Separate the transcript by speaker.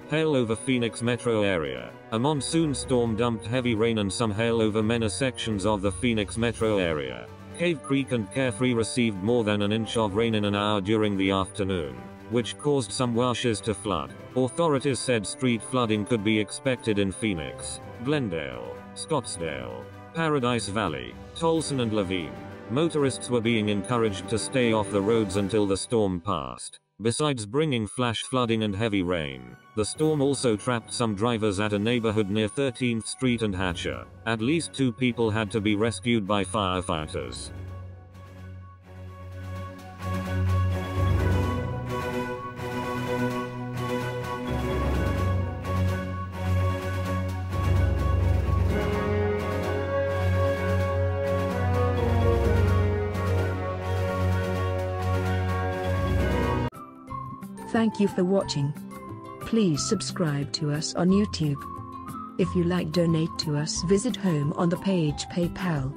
Speaker 1: Hail over Phoenix metro area. A monsoon storm dumped heavy rain and some hail over many sections of the Phoenix metro area. Cave Creek and Carefree received more than an inch of rain in an hour during the afternoon, which caused some washes to flood. Authorities said street flooding could be expected in Phoenix, Glendale, Scottsdale, Paradise Valley, Tolson and Levine. Motorists were being encouraged to stay off the roads until the storm passed. Besides bringing flash flooding and heavy rain, the storm also trapped some drivers at a neighborhood near 13th Street and Hatcher. At least 2 people had to be rescued by firefighters.
Speaker 2: Thank you for watching. Please subscribe to us on YouTube. If you like, donate to us, visit home on the page PayPal.